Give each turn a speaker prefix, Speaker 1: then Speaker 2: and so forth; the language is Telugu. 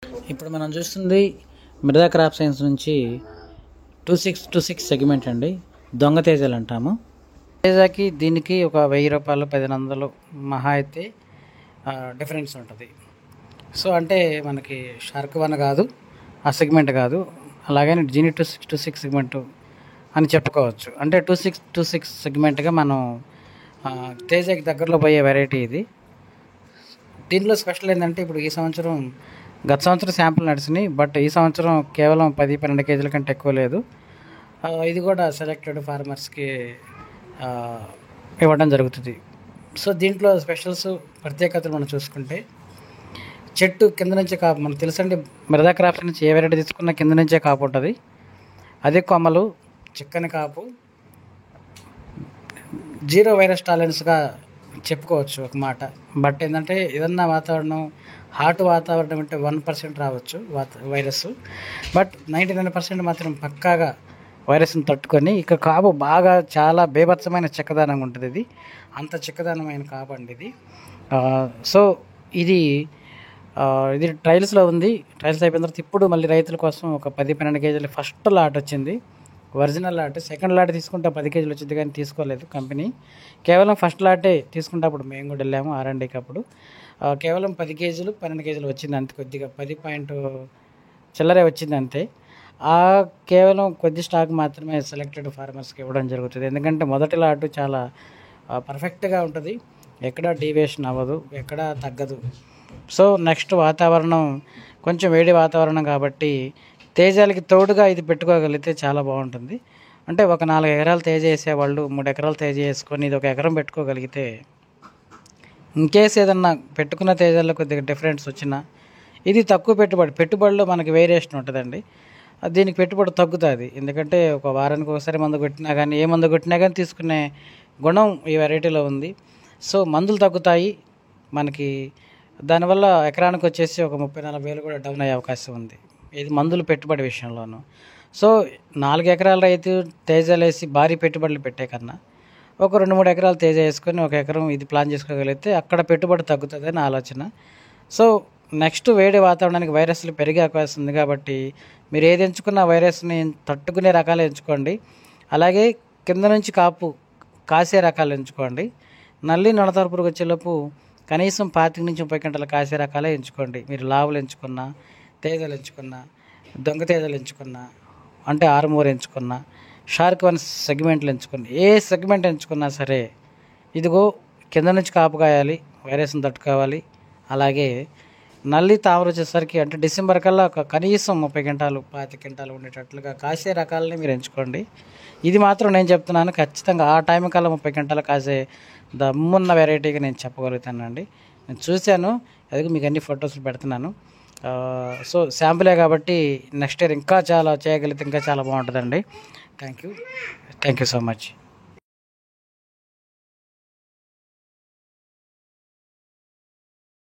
Speaker 1: ఇప్పుడు మనం చూస్తుంది మిర్దా క్రాప్ సైన్స్ నుంచి 2626 సెగ్మెంట్ అండి. దొంగ తేజాలు అంటాము. తేజాకి దీనికి ఒక 1000 రూపాయలు 1500 మహా అయితే డిఫరెన్స్ ఉంటుంది. సో అంటే మనకి షార్క్ వన్ కాదు, ఆ సెగ్మెంట్ కాదు, అలాగని జీని 2626 సెగ్మెంట్ అని చెప్పుకోవచ్చు. అంటే 2626 సెగ్మెంట్గా మనం తేజాకి దగ్గరలో పోయే వెరైటీ ఇది. దీనిలో స్పెషల్ ఏంటంటే ఇప్పుడు ఈ సంవత్సరం గత సంవత్సరం శాంపుల్ నడిచినాయి, బట్ ఈ సంవత్సరం కేవలం 10-12 కేజీల కంటే ఎక్కువ లేదు. ఇది కూడా సెలెక్టెడ్ ఫార్మర్స్కి ఇవ్వడం జరుగుతుంది. సో దీంట్లో స్పెషల్స్ ప్రత్యేకతలు మనం చూసుకుంటే చెట్టు కింద నుంచే కాపు, మనకు తెలుసండి మిర్దా క్రాప్స్ నుంచి ఏ వెరైటీ తీసుకున్నా కింద నుంచే కాపు ఉంటుంది. అదే కొమ్మలు, చిక్కని కాపు, జీరో వైరస్ టాలరెన్స్గా చెప్పుకోవచ్చు ఒక మాట. బట్ ఏంటంటే ఏదన్నా వాతావరణం హాట్ వాతావరణం అంటే 1% రావచ్చు వైరస్, బట్ 99% మాత్రం పక్కాగా వైరస్ని తట్టుకొని ఇక కాపు బాగా చాలా బేభత్సమైన చిక్కదనంగా ఉంటుంది. ఇది అంత చిక్కదనమైన కాపు అండి ఇది. సో ఇది ట్రయల్స్లో ఉంది. ట్రయల్స్ అయిపోయిన తర్వాత ఇప్పుడు మళ్ళీ రైతుల కోసం ఒక 10-12 కేజీలు ఫస్ట్ లాట్ వచ్చింది, ఒరిజినల్ లాట్. సెకండ్ లాట్ తీసుకుంటే 10 కేజీలు వచ్చింది, కానీ తీసుకోలేదు కంపెనీ. కేవలం ఫస్ట్ లాటే తీసుకుంటే అప్పుడు మేము కూడా వెళ్ళాము R&Dకి. అప్పుడు కేవలం 10 కేజీలు 12 కేజీలు వచ్చింది, అంతే. కొద్దిగా 10 పాయింట్ చిల్లరే వచ్చింది అంతే. కేవలం కొద్ది స్టాక్ మాత్రమే సెలెక్టెడ్ ఫార్మర్స్కి ఇవ్వడం జరుగుతుంది. ఎందుకంటే మొదటి లాటు చాలా పర్ఫెక్ట్గా ఉంటుంది, ఎక్కడ డీవియేషన్ అవ్వదు, ఎక్కడ తగ్గదు. సో నెక్స్ట్ వాతావరణం కొంచెం వేడి వాతావరణం కాబట్టి తేజాలకి తోడుగా ఇది పెట్టుకోగలిగితే చాలా బాగుంటుంది. అంటే ఒక 4 ఎకరాలు తేజ వేసేవాళ్ళు 3 ఎకరాలు తేజ వేసుకొని ఇది 1 ఎకరం పెట్టుకోగలిగితే, ఇన్కేస్ ఏదన్నా పెట్టుకున్న తేజాల్లో కొద్దిగా డిఫరెన్స్ వచ్చినా ఇది తక్కువ పెట్టుబడిలో మనకి వేరియేషన్ ఉంటుందండి. దీనికి పెట్టుబడి తగ్గుతుంది. ఎందుకంటే ఒక వారానికి ఒకసారి మందు కొట్టినా కానీ, ఏ మందు కొట్టినా కానీ తీసుకునే గుణం ఈ వెరైటీలో ఉంది. సో మందులు తగ్గుతాయి మనకి. దానివల్ల ఎకరానికి వచ్చేసి ఒక 30-40 వేలు కూడా డౌన్ అయ్యే అవకాశం ఉంది, ఇది మందులు పెట్టుబడి విషయంలోనూ. సో 4 ఎకరాల రైతు తేజాలు వేసి భారీ పెట్టుబడులు పెట్టే కన్నా ఒక 2-3 ఎకరాలు తేజ వేసుకొని 1 ఎకరం ఇది ప్లాన్ చేసుకోగలిగితే అక్కడ పెట్టుబడి తగ్గుతుందని ఆలోచన. సో నెక్స్ట్ వేడి వాతావరణానికి వైరస్లు పెరిగే అవకాశం ఉంది కాబట్టి మీరు ఏది ఎంచుకున్న వైరస్ని తట్టుకునే రకాలు ఎంచుకోండి. అలాగే కింద నుంచి కాపు కాసే రకాలు ఎంచుకోండి. నల్లి నడతర పురుగు వచ్చేలోపు కనీసం 25-30 గంటల కాసే రకాలే ఎంచుకోండి. మీరు లావులు ఎంచుకున్నా, తేజాలు ఎంచుకున్నా, దొంగ తేజాలు ఎంచుకున్నా, అంటే ఆరుమూరు ఎంచుకున్నా, షార్క్ వన్ సెగ్మెంట్లు ఎంచుకున్నా, ఏ సెగ్మెంట్ ఎంచుకున్నా సరే ఇదిగో కింద నుంచి కాపు కాయాలి, వైరస్ని తట్టుకోవాలి. అలాగే నల్లి తామర వచ్చేసరికి అంటే డిసెంబర్ కల్లా ఒక కనీసం 30 గంటలు 25 గంటలు ఉండేటట్లుగా కాసే రకాలని మీరు ఎంచుకోండి. ఇది మాత్రం నేను చెప్తున్నాను, ఖచ్చితంగా ఆ టైం కల్లా 30 గంటలు కాసే దమ్మున్న వెరైటీగా నేను చెప్పగలుగుతానండి. నేను చూశాను, అది మీకు అన్ని ఫొటోస్లు పెడుతున్నాను. సో శాంపులే కాబట్టి నెక్స్ట్ ఇయర్ ఇంకా చాలా చేయగలిగితే ఇంకా చాలా బాగుంటుందండి. Thank you so much.